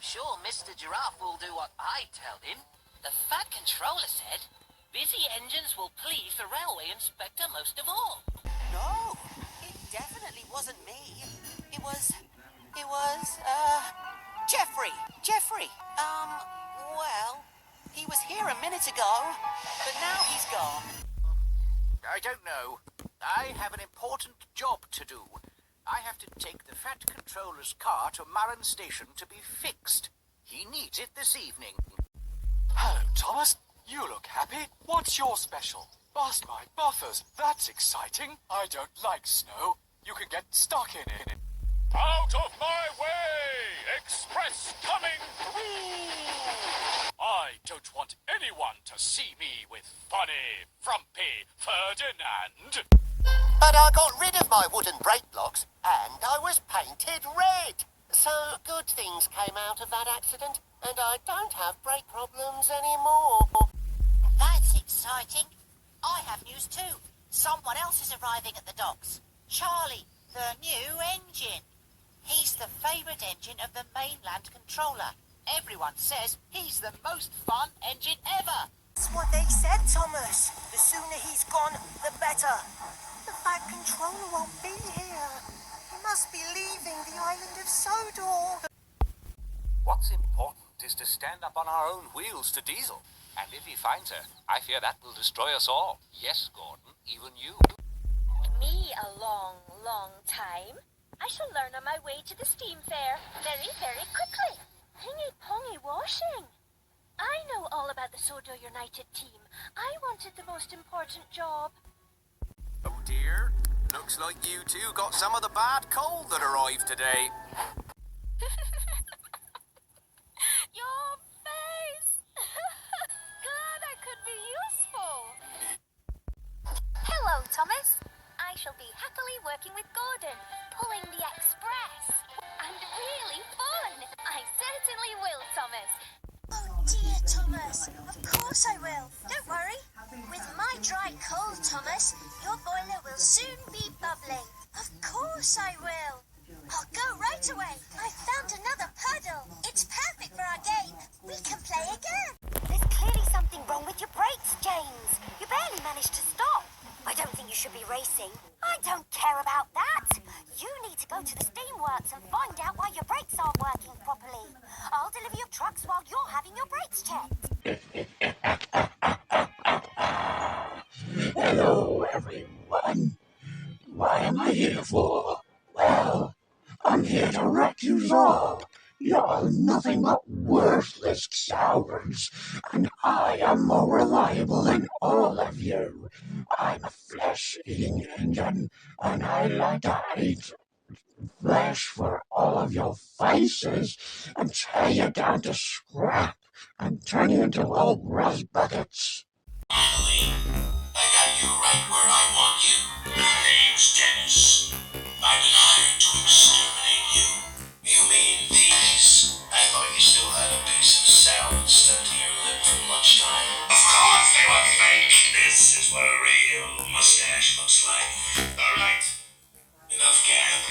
sure Mr. Giraffe will do what I tell him. The Fat Controller said, busy engines will please the railway inspector most of all. No, it definitely wasn't me. It was, Jeffrey. Well, he was here a minute ago, but now he's gone. I don't know. I have an important job to do. I have to take the Fat Controller's car to Marin Station to be fixed. He needs it this evening. Hello, Thomas. You look happy. What's your special? Bust my buffers. That's exciting. I don't like snow. You can get stuck in it. Out of my way! Express coming through! I don't want anyone to see me with funny, frumpy Ferdinand. But I got rid of my wooden brake blocks, and I was painted red. So good things came out of that accident, and I don't have brake problems anymore. That's exciting. I have news too. Someone else is arriving at the docks. Charlie, the new engine. He's the favourite engine of the mainland controller. Everyone says he's the most fun engine ever. That's what they said, Thomas. The sooner he's gone, the better. The Fat Controller won't be here. He must be leaving the island of Sodor. What's important is to stand up on our own wheels to Diesel. And if he finds her, I fear that will destroy us all. Yes, Gordon, even you. Me a long, long time. I shall learn on my way to the steam fair very, very quickly. Pingy-pongy washing. I know all about the Sodor United team. I wanted the most important job. Oh dear, looks like you two got some of the bad cold that arrived today. Your face! Glad I could be useful. Hello, Thomas. I shall be happily working with Gordon, pulling the express. And really fun. I certainly will, Thomas. Oh dear, Thomas. Of course I will. Don't worry. With my dry cold, Thomas, your boiler will soon be bubbling. Of course I will. I'll go right away. I found another puddle. It's perfect for our game. We can play again. There's clearly something wrong with your brakes, James. You barely managed to stop. I don't think you should be racing. I don't care about that. You need to go to the steamworks and find out why your brakes aren't working properly. I'll deliver your trucks while you're having your brakes checked. Hello, everyone. What am I here for? Well, I'm here to wreck you all. You're nothing but worthless cowards, and I am more reliable than all of you. I'm a flesh-eating engine, and I like to eat flesh for all of your faces and tear you down to scrap and turn you into old rust buckets. Emily, I got you right where I want you. Your name's Dennis. I've been hired to exterminate you. You mean these? I thought you still had a piece of salad stuck to your lip from lunchtime. Of course they were fake. This is what a real mustache looks like. Alright. Enough gab.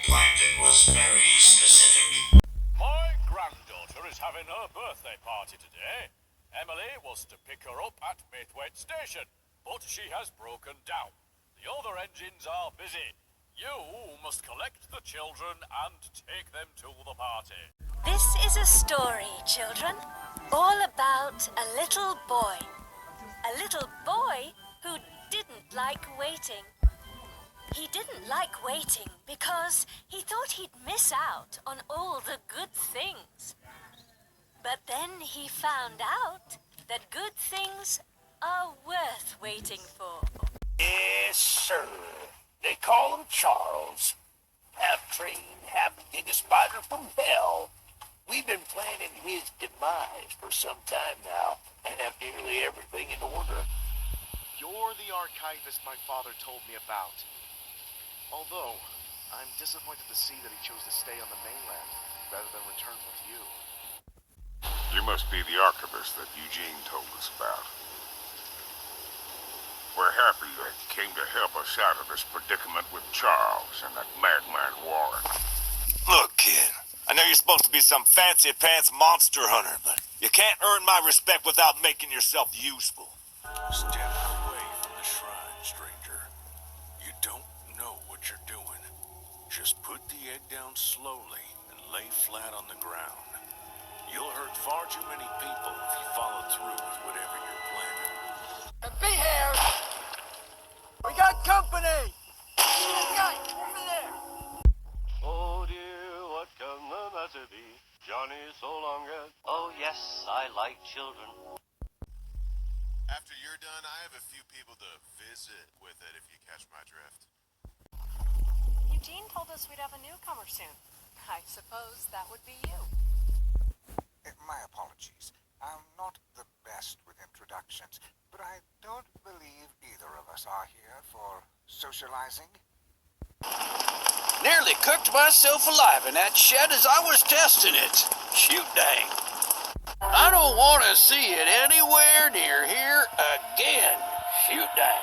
Plankton was very specific. My granddaughter is having her birthday party today. Emily was to pick her up at Maithwaite Station, but she has broken down. The other engines are busy. You must collect the children and take them to the party. This is a story, children, all about a little boy. A little boy who didn't like waiting. He didn't like waiting because he thought he'd miss out on all the good things. But then he found out that good things are worth waiting for. Yes, sir. They call him Charles. Half trained, half giga spider from hell. We've been planning his demise for some time now and have nearly everything in order. You're the archivist my father told me about. Although, I'm disappointed to see that he chose to stay on the mainland rather than return with you. You must be the archivist that Eugene told us about. We're happy that you came to help us out of this predicament with Charles and that madman Warren. Look, kid, I know you're supposed to be some fancy-pants monster hunter, but you can't earn my respect without making yourself useful. Step away from the shrine, stranger. You don't know what you're doing. Just put the egg down slowly and lay flat on the ground. You'll hurt far too many people if you follow through with whatever you're planning. Be here! We got company! Guy, over there! Oh dear, what can the matter be? Johnny so long as... Oh yes, I like children. After you're done, I have a few people to visit with it, if you catch my drift. Eugene told us we'd have a newcomer soon. I suppose that would be you. My apologies. I'm not the best with introductions, but I don't believe either of us are here for socializing. Nearly cooked myself alive in that shed as I was testing it. Shoot dang. I don't want to see it anywhere near here again. Shoot dang.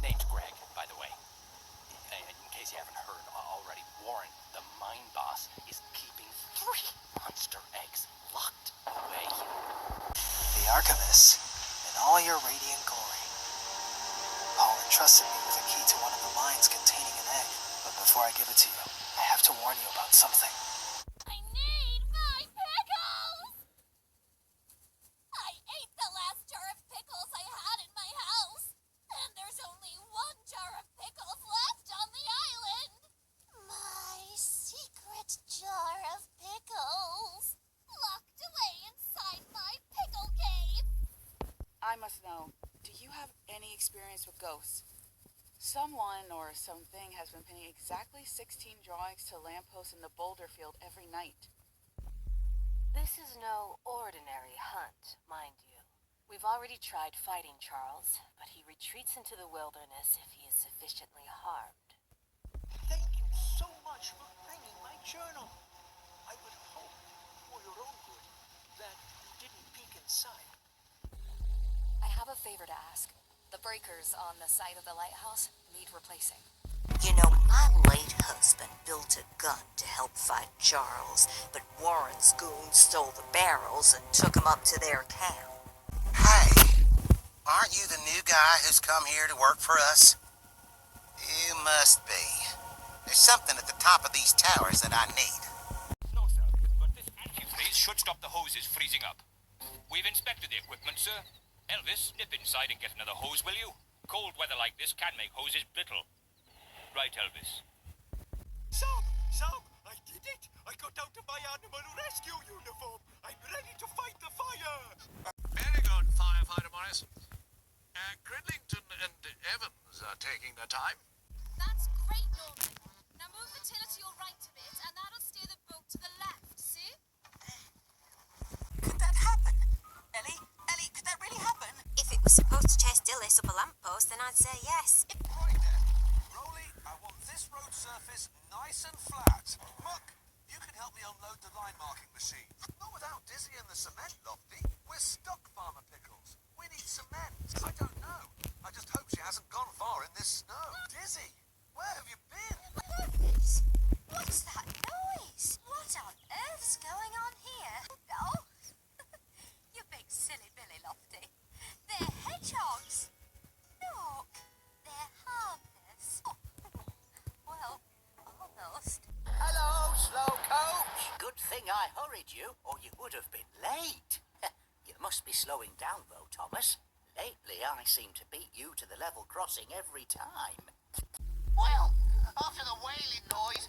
Name's Greg, by the way. In case you haven't heard already, Warren, the mine boss, is keeping 3 monster eggs locked away. The Archivist, in all your radiant glory. Paul entrusted me with a key to one of the mines containing an egg. But before I give it to you, I have to warn you about something. I need my pickles! I ate the last jar of pickles I had in my house, and there's only 1 jar of pickles left on the island. My secret jar of pickles, locked away inside my pickle cave. I must know, do you have any experience with ghosts? Someone or something has been pinning exactly 16 drawings to lampposts in the boulder field every night. This is no ordinary hunt, mind you. We've already tried fighting Charles, but he retreats into the wilderness if he is sufficiently harmed. Thank you so much for bringing my journal. I would hope, for your own good, that you didn't peek inside. I have a favor to ask. The breakers on the side of the lighthouse need replacing. You know, my late husband built a gun to help fight Charles, but Warren's goons stole the barrels and took them up to their camp. Hey, aren't you the new guy who's come here to work for us? You must be. There's something at the top of these towers that I need. No, sir, but this antifreeze should stop the hoses freezing up. We've inspected the equipment, sir. Elvis, nip inside and get another hose, will you? Cold weather like this can make hoses brittle. Right, Elvis. Sam, I did it! I got out of my animal rescue uniform! I'm ready to fight the fire! Very good, Firefighter Morris. Cridlington and Evans are taking their time. That's great, Norman. Now move the tiller to your right a bit, and that'll steer the boat to the left, see? Could that happen? Ellie, could that really happen? If it was supposed to chase Dillis up a lamppost, then I'd say yes. Right then. Rolly, I want this road surface nice and flat. Muck, you can help me unload the line marking machine. Not without Dizzy and the cement, Lofty. We're stock farmer pickles. We need cement. I don't know. I just hope she hasn't gone far in this snow. Dizzy, where have you been? Goodness! What's that noise? What on earth's going on here? Oh, you big silly Billy Lofty. They're hedgehogs. Look, they're harmless. Oh, well, almost. Hello, slow coach. Good thing I hurried you, or you would have been late. You must be slowing down, though, Thomas. Lately, I seem to beat you to the level crossing every time. Well, after the wailing noise,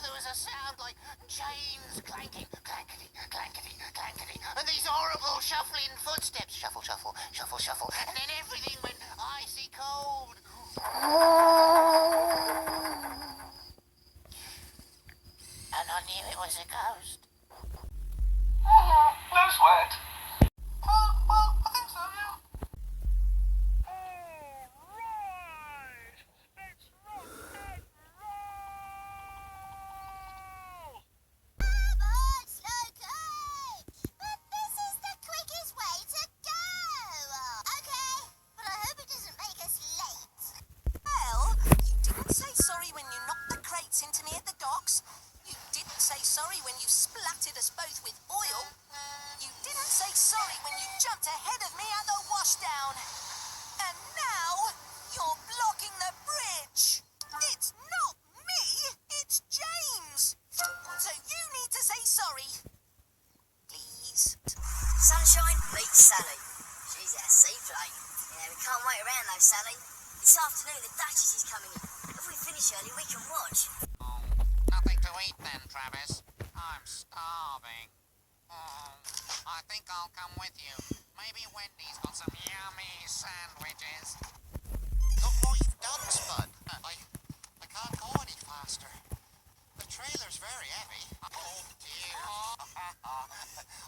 there was a sound like chains clanking, clankety, clankety, clankety, and these horrible shuffling footsteps. Shuffle, shuffle, shuffle, shuffle, and then everything went icy cold. And I knew it was a ghost. No sweat. Well, I think so, yeah. got ahead of me at the washdown. And now you're blocking the bridge. It's not me, it's James. So you need to say sorry. Please. Sunshine beats Sally. She's at a seaplane. Yeah, we can't wait around though, Sally. This afternoon the Duchess is coming in. If we finish early, we can watch. Nothing to eat then, Travis. I'm starving. I think I'll come with you. Maybe Wendy's got some yummy sandwiches. Look what you've done, Spud. I can't go any faster. The trailer's very heavy. Oh dear.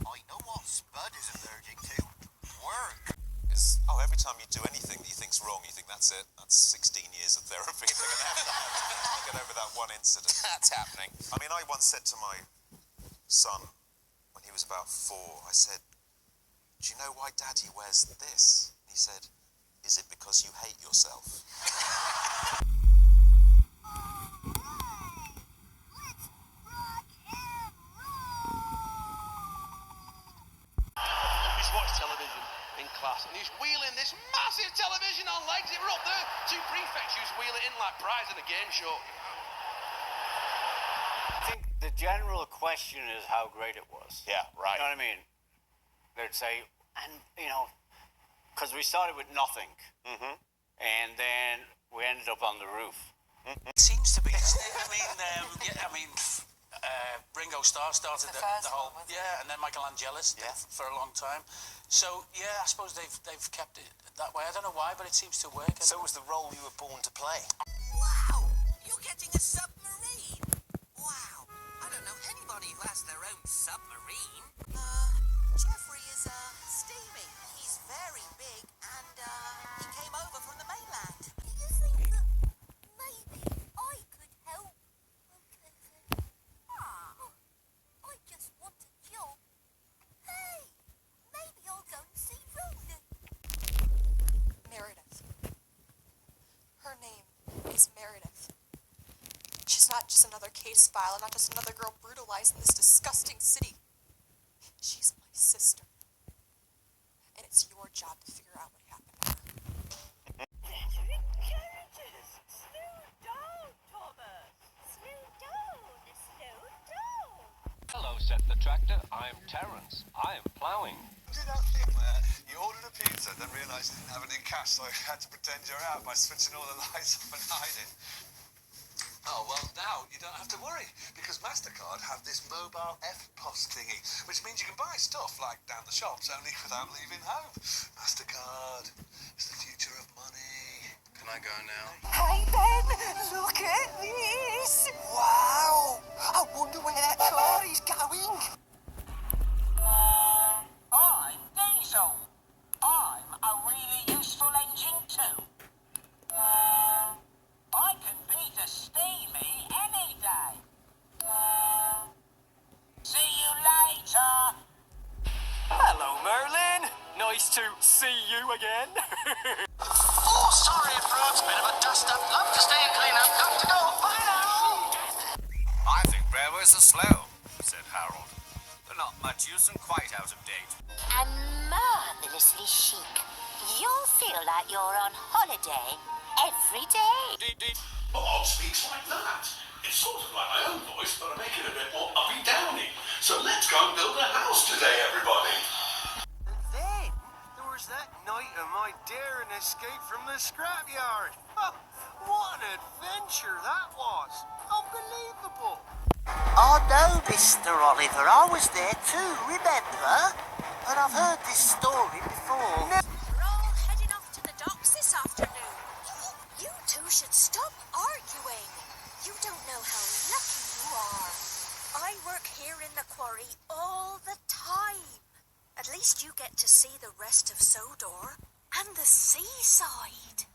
I know what Spud is allergic to. Work. Every time you do anything that you think's wrong, you think that's it. That's 16 years of therapy. I'll get over that one incident. That's happening. I mean, I once said to my son, when he was about 4, I said, do you know why Daddy wears this? And he said, is it because you hate yourself? He's watched television in class and he's wheeling this massive television on legs. They were up there. 2 prefects used to wheel it in like prize in a game show. I think the general question is how great it was. Yeah, right. You know what I mean? They'd say, and, because we started with nothing. Mm-hmm. And then we ended up on the roof. It seems to be. Ringo Starr started the whole, and then Michael Angelis did for a long time. So I suppose they've kept it that way. I don't know why, but it seems to work. So it was the role you were born to play. Wow, you're getting a submarine. Wow, I don't know anybody who has their own submarine. Jeffrey is steamy. He's very big and he came over from the mainland. Do you think that maybe I could help? I just want a job. Hey, maybe I'll go and see Rhoda. Meredith. Her name is Meredith. She's not just another case file, and not just another girl brutalized in this disgusting city. She's my sister. And it's your job to figure out what happened to her. Hello, Seth the Tractor. I'm Terrence. I am ploughing. Did that thing where you ordered a pizza, then realised you didn't have it in cash, so you had to pretend you're out by switching all the lights off and hiding. Oh, well, now you don't have to worry, because MasterCard have this mobile F-POS thingy, which means you can buy stuff like down the shops only without leaving home. MasterCard, it's the future of money. Can I go now? Hey, Ben, look at this. Wow, I wonder where that car is going. I'm Diesel. I'm a really useful engine too. I can beat a steamy any day. See you later. Hello, Merlin. Nice to see you again. Oh, sorry, Fruits. Bit of a dust-up. Love to stay and clean up. Got to go. Bye now. I think railways are slow, said Harold. They're not much use and quite out of date. And marvelously chic. You'll feel like you're on holiday every day. Bob speaks like that. It's sort of like my own voice, but I make it a bit more uppy-downy. So let's go and build a house today, everybody. And then there was that night of my daring escape from the scrapyard. What an adventure that was. Unbelievable. Oh no, Mr. Oliver, I was there too, remember? And I've heard this story before. We're all heading off to the docks this afternoon. You two should stop arguing. You don't know how lucky you are. I work here in the quarry all the time. At least you get to see the rest of Sodor and the seaside.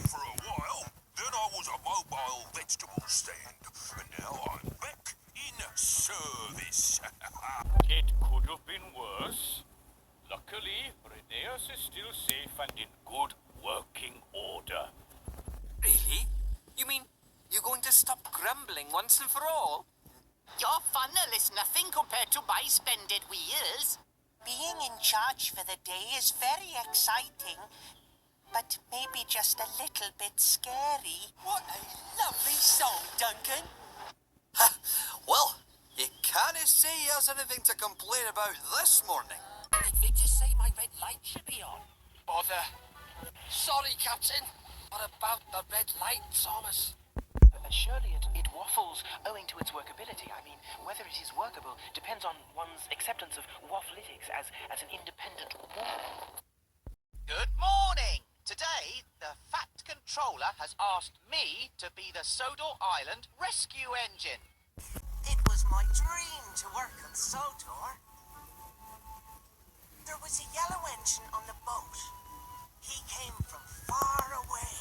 For a while, then I was a mobile vegetable stand, and now I'm back in service. It could have been worse. Luckily, Reneus is still safe and in good working order. Really? You mean you're going to stop grumbling once and for all? Your funnel is nothing compared to my splendid wheels. being in charge for the day is very exciting, but maybe just a little bit scary. What a lovely song, Duncan. Well, you can't say he has anything to complain about this morning. Did you just say my red light should be on? Bother. Sorry, Captain. What about the red light, Thomas? Surely it waffles owing to its workability. I mean, whether it is workable depends on one's acceptance of wafflitics as an independent wall. Good morning! Today, the Fat Controller has asked me to be the Sodor Island rescue engine. It was my dream to work on Sodor. There was a yellow engine on the boat. He came from far away,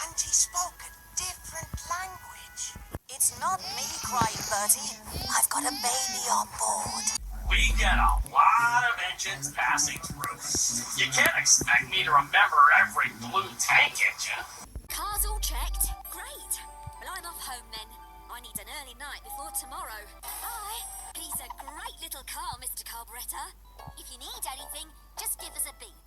and he spoke a different language. It's not me crying, Bertie. I've got a baby on board. We get a lot of engines passing through. You can't expect me to remember every blue tank engine. Car's all checked. Great. Well, I'm off home then. I need an early night before tomorrow. Bye. He's a great little car, Mr. Carburettor. If you need anything, just give us a beep.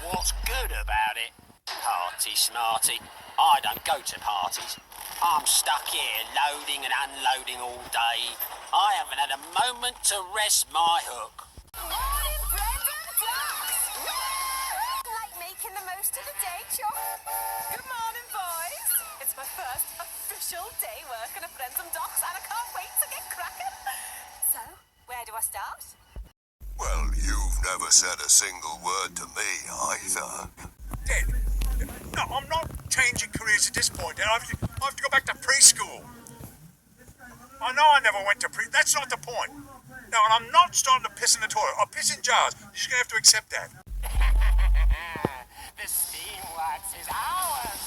What's good about it? Party smarty. I don't go to parties. I'm stuck here loading and unloading all day. I haven't had a moment to rest my hook. Morning, bread and ducks! Like making the most of the day, Chop. Good morning, boys. It's my first official day working at Friends and Docks, and I can't wait to get cracking. So, where do I start? Well, you've never said a single word to me either. Dad, no, I'm not changing careers at this point. I have to go back to preschool. I know I never went to that's not the point. No, and I'm not starting to piss in the toilet. I'll piss in jars. You're just going to have to accept that. The steamworks is ours.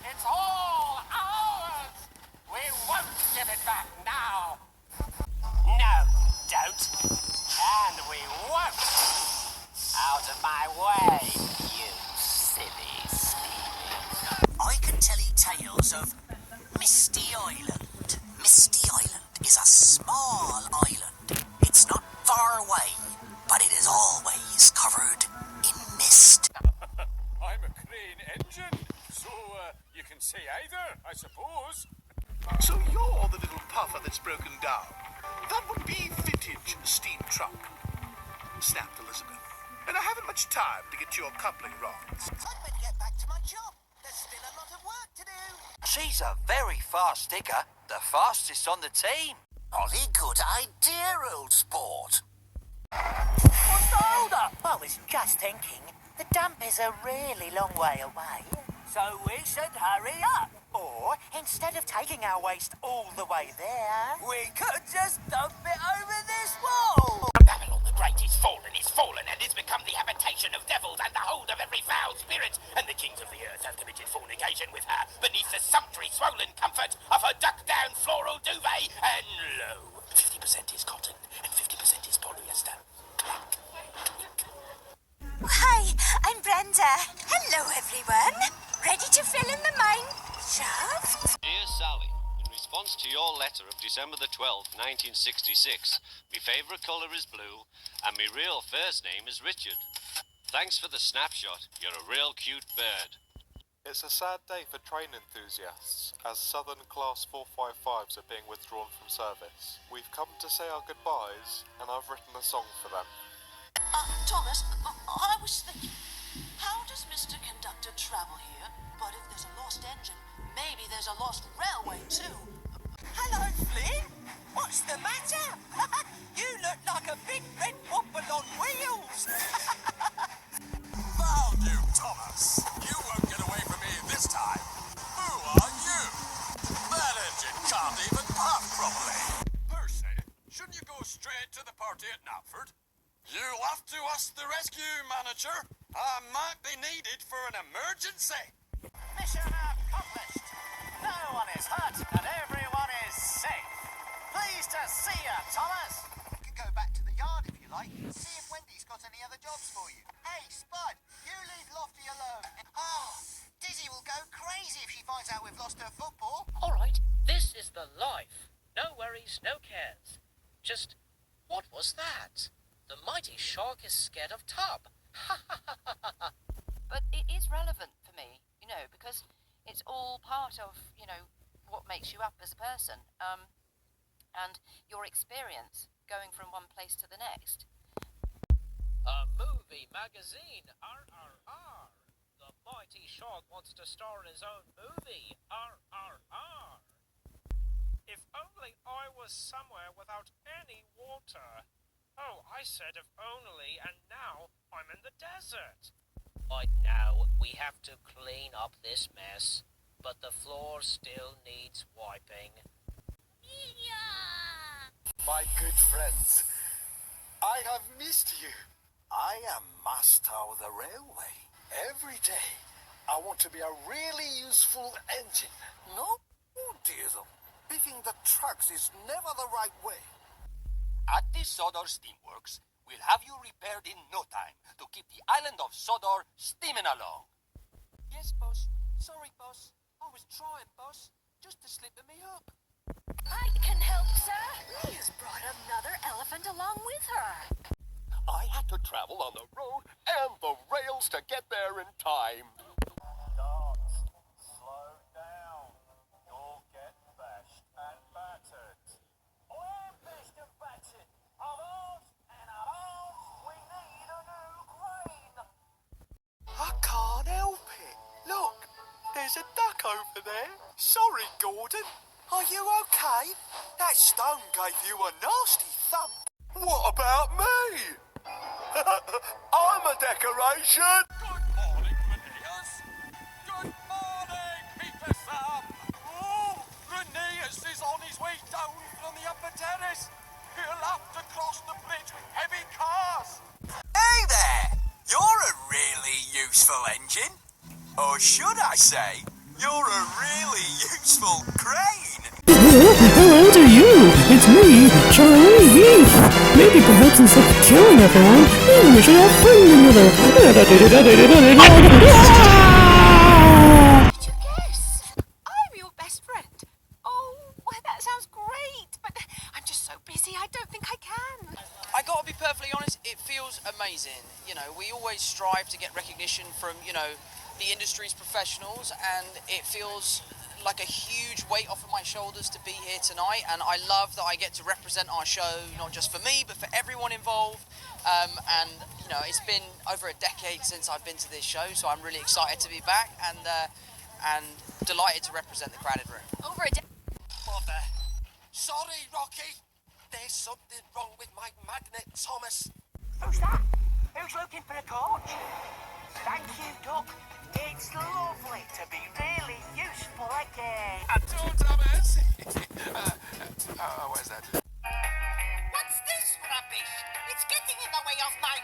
It's all ours. We won't give it back now. No, don't. And we won't. Out of my way, you silly steaming. I can tell you tales of Misty Island. Misty Island is a small island. It's not far away, but it is always covered in mist. I'm a crane engine, so you can say either, I suppose. So you're the little puffer that's broken down. That would be vintage steam truck. Snapped Elizabeth. And I haven't much time to get your coupling rods. I'd better get back to my job. There's still a lot of work to do. She's a very fast digger, the fastest on the team. Jolly good idea, old sport. What's the hold up? I was just thinking, the dump is a really long way away. So we should hurry up. Or, instead of taking our waste all the way there, we could just dump it over this wall. Babylon the Great is fallen, and is become the habitation of devils and the hold of every foul spirit. And the kings of the earth have committed fornication with her beneath the sumptuary swollen comfort of her duck-down floral duvet. And lo, 50% is cotton and 50% is polyester. Hi, I'm Brenda. Hello, everyone. Ready to fill in the mine shaft? Dear Sally, in response to your letter of December the 12th, 1966, my favourite colour is blue, and my real first name is Richard. Thanks for the snapshot. You're a real cute bird. It's a sad day for train enthusiasts, as Southern Class 455s are being withdrawn from service. We've come to say our goodbyes, and I've written a song for them. Thomas, I was thinking, how does Mr. Conductor travel here? But if there's a lost engine, maybe there's a lost railway too. Hello, Flynn. What's the matter? You look like a big red whopper on wheels. Found you, Thomas. You won't get away from me this time. Who are you? That engine can't even puff properly. Percy, shouldn't you go straight to the party at Knapford? You'll have to ask the rescue manager. I might be needed for an emergency. Mission accomplished. No one is hurt and everyone is safe. Pleased to see you, Thomas. You can go back to the yard if you like. See if Wendy's got any other jobs for you. Hey, Spud, you leave Lofty alone. Oh, Dizzy will go crazy if she finds out we've lost her football. All right, this is the life. No worries, no cares. Just, what was that? The mighty shark is scared of Tub. But it is relevant for me, because it's all part of, what makes you up as a person, and your experience going from one place to the next. A movie magazine, RRR. The mighty shark wants to star in his own movie, RRR. If only I was somewhere without any water. Oh, I said if only, and now I'm in the desert. I know we have to clean up this mess, but the floor still needs wiping. My good friends, I have missed you. I am master of the railway. Every day, I want to be a really useful engine. No, Diesel. Picking the trucks is never the right way. At the Sodor Steamworks, we'll have you repaired in no time to keep the island of Sodor steaming along. Yes, boss. Sorry, boss. I was trying, boss. Just to slip me up. I can help, sir. Leah's brought another elephant along with her. I had to travel on the road and the rails to get there in time. Slow down. You'll get bashed and battered. I am bashed and battered. Avance and avance. We need a new crane. I can't help it. Look, there's a duck over there. Sorry, Gordon. Are you okay? That stone gave you a nasty thump. What about me? I'm a decoration. Good morning, Rheneas. Good morning, Peter Sam. Oh, Rheneas is on his way down from the upper terrace. He'll have to cross the bridge with heavy cars. Hey there! You're a really useful engine. Or should I say, you're a really useful crane. Hello to you! It's me, Charlie Heath! Maybe perhaps instead of killing everyone, maybe we should have fun together! Did you guess? I'm your best friend. Oh, well, that sounds great, but I'm just so busy I don't think I can. I gotta be perfectly honest, it feels amazing. We always strive to get recognition from, the industry's professionals, and it feels like a huge weight off of my shoulders to be here tonight, and I love that I get to represent our show, not just for me, but for everyone involved. And it's been over a decade since I've been to this show, so I'm really excited to be back, and delighted to represent the Crowded Room. Over a decade. Mother. Sorry, Rocky. There's something wrong with my magnet, Thomas. Who's that? Who's looking for a coach? Thank you, Duck. It's lovely to be really useful again. Thomas. Where's that? What's this rubbish? It's getting in the way of my...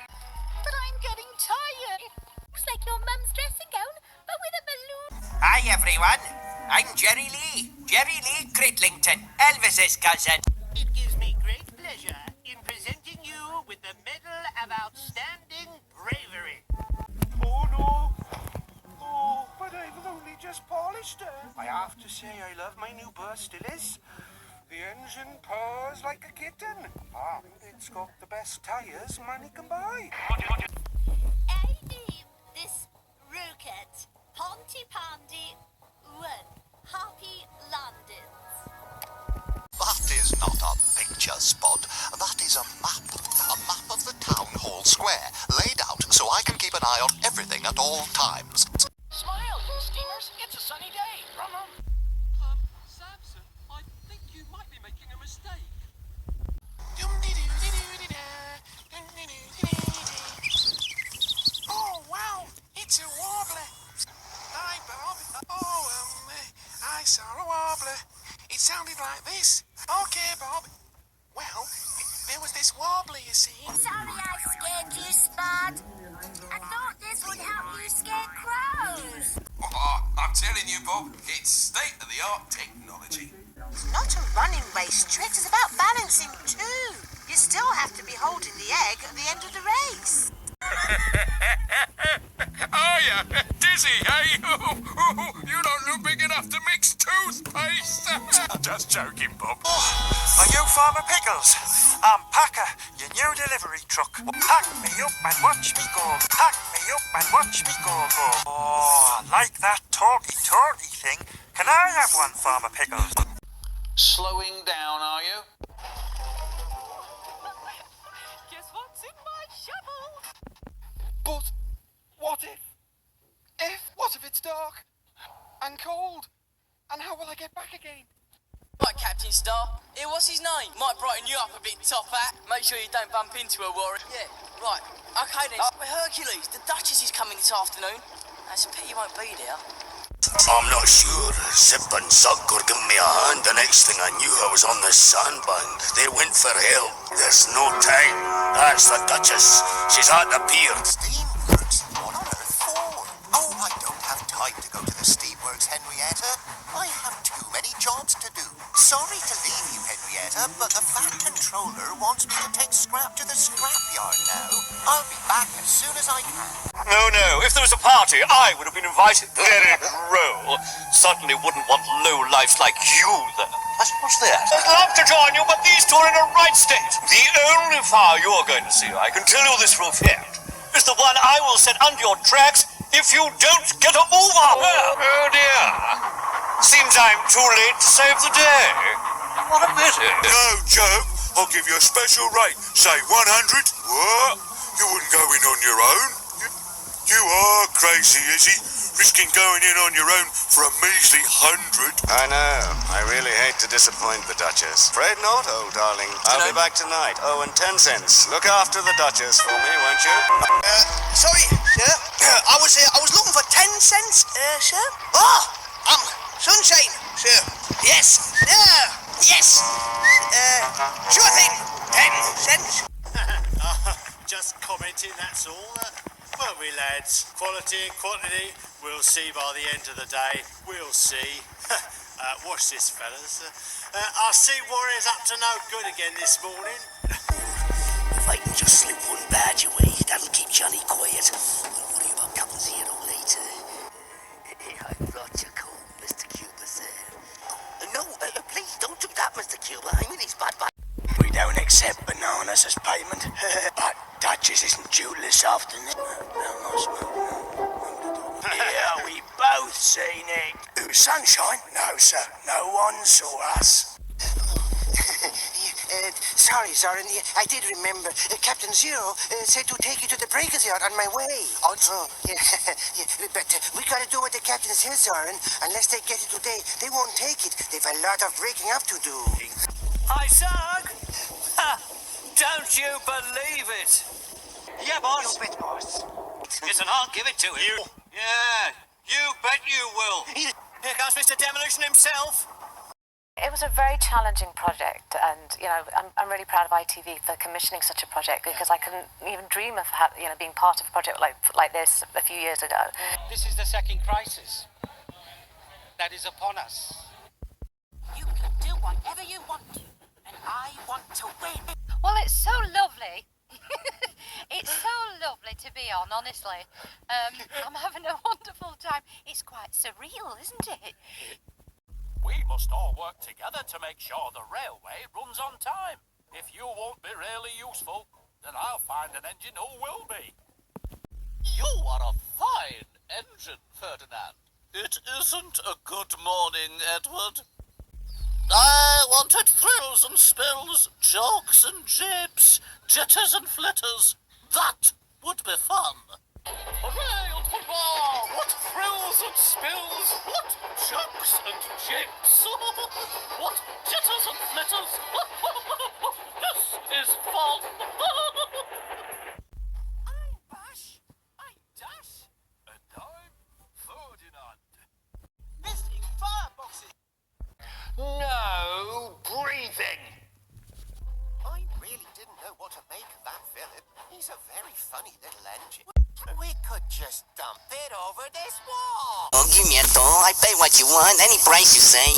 But I'm getting tired. Looks like your mum's dressing gown, but with a balloon. Hi, everyone. I'm Jerry Lee. Jerry Lee Critlington, Elvis's cousin. It gives me great pleasure in presenting you with the Medal of Outstanding Bravery. Oh, no. Oh, but I've only just polished her. I have to say I love my new bus, still is. The engine purrs like a kitten. And it's got the best tyres money can buy. I name this rocket Pontypandy 1. Happy Landings. That is not a picture, Spud. That is a map. A map of the town hall square, laid out so I can keep an eye on everything at all times. Smile, steamers. It's a sunny day. Samson, I think you might be making a mistake. Oh, wow. It's a warbler. Hi, Bob. Oh, I saw a warbler. It sounded like this. Okay, Bob. Well, there was this warbler, you see. Sorry I scared you, Spud. I thought this would help you scare crows. Oh, I'm telling you, Bob, it's state-of-the-art technology. It's not a running race, Trix. It's about balancing too. You still have to be holding the egg at the end of the race. Are you? Dizzy, eh? You don't look big enough to mix toothpaste. Just joking, Bob. Are you Farmer Pickles? I'm Packer, your new delivery truck. Pack me up and watch me go. Pack me up and watch me go. Oh, I like that talky thing. Can I have one, Farmer Pickles? Slowing down, are you? Guess what's in my shovel? But what if? What if it's dark and cold? And how will I get back again? Right, Captain Star. Here, what's his name? Might brighten you up a bit, top hat. Make sure you don't bump into her, Warren. Yeah, right. Okay then. Hercules, the Duchess is coming this afternoon. It's a pity you won't be there. I'm not sure. Zip and Zug were giving me a hand. The next thing I knew, I was on the sandbank. They went for help. There's no time. That's the Duchess. She's at the pier. Steamworks? What on earth for? Oh, I don't have time to go to the Steamworks, Henrietta. I have too many jobs to do. Sorry to leave you, Henrietta, but the Fat Controller wants me to take Scrap to the scrapyard now. I'll be back as soon as I can. No. If there was a party, I would have been invited. Let it roll. Certainly wouldn't want low-lifes like you there. What's that? I'd love to join you, but these two are in a right state. The only fire you're going to see, I can tell you this for a fact, is the one I will set under your tracks if you don't get a move on. Oh dear. Seems I'm too late to save the day. What a pity. No, Joe. I'll give you a special rate. Say 100. What? You wouldn't go in on your own? You are crazy, Izzy. Risking going in on your own for a measly 100. I know. I really hate to disappoint the Duchess. Afraid not, old darling. I'll be back tonight. Oh, and 10 cents. Look after the Duchess for me, won't you? Sorry, sir. I was looking for 10 cents, sir. Oh, sunshine, sir. Yes. Yes. Sure thing. 10 cents. Just commenting, that's all. Weren't we, lads? Quality and quantity, we'll see by the end of the day. We'll see. Watch this, fellas. I see Warrior's up to no good again this morning. If I can just slip one badge away, that'll keep Johnny quiet. We'll worry about Captain Zero later. I brought you cold, Mr. Cuba, sir. No, please don't do that, Mr. Cuba. I'm in his bad. We don't accept bananas as payment. But Duchess isn't due this afternoon. Yeah, we both seen it. Sunshine? No, sir. No one saw us. Sorry, Zoran. I did remember. Captain Zero said to take you to the Breakers Yard on my way. Oh, yeah. But we gotta do what the captain says, Zoran. Unless they get it today, they won't take it. They've a lot of breaking up to do. Hi, Zug. Don't you believe it? Yeah, boss. You bet, boss. Listen, I'll give it to him. Yeah, you bet you will. Here comes Mr. Demolition himself. It was a very challenging project, and I'm really proud of ITV for commissioning such a project, because I couldn't even dream of being part of a project like this a few years ago. This is the second crisis that is upon us. You can do whatever you want to, and I want to win. Well, it's so lovely. It's so lovely to be on, honestly. I'm having a wonderful time. It's quite surreal, isn't it? We must all work together to make sure the railway runs on time. If you won't be really useful, then I'll find an engine who will be. You are a fine engine, Ferdinand. It isn't a good morning, Edward. I wanted thrills and spills, jokes and jibs, jitters and flitters. That would be fun. Hooray and hurrah! What thrills and spills! What jokes and jibs! What jitters and flitters! This is fun! I'm Bash. I'm Dash. And I'm Ferdinand. Missing fireboxes. No breathing. I really didn't know what to make of that Philip. He's a very funny little engine. We could just dump it over this wall. Oh, give me a doll. I pay what you want. Any price you say.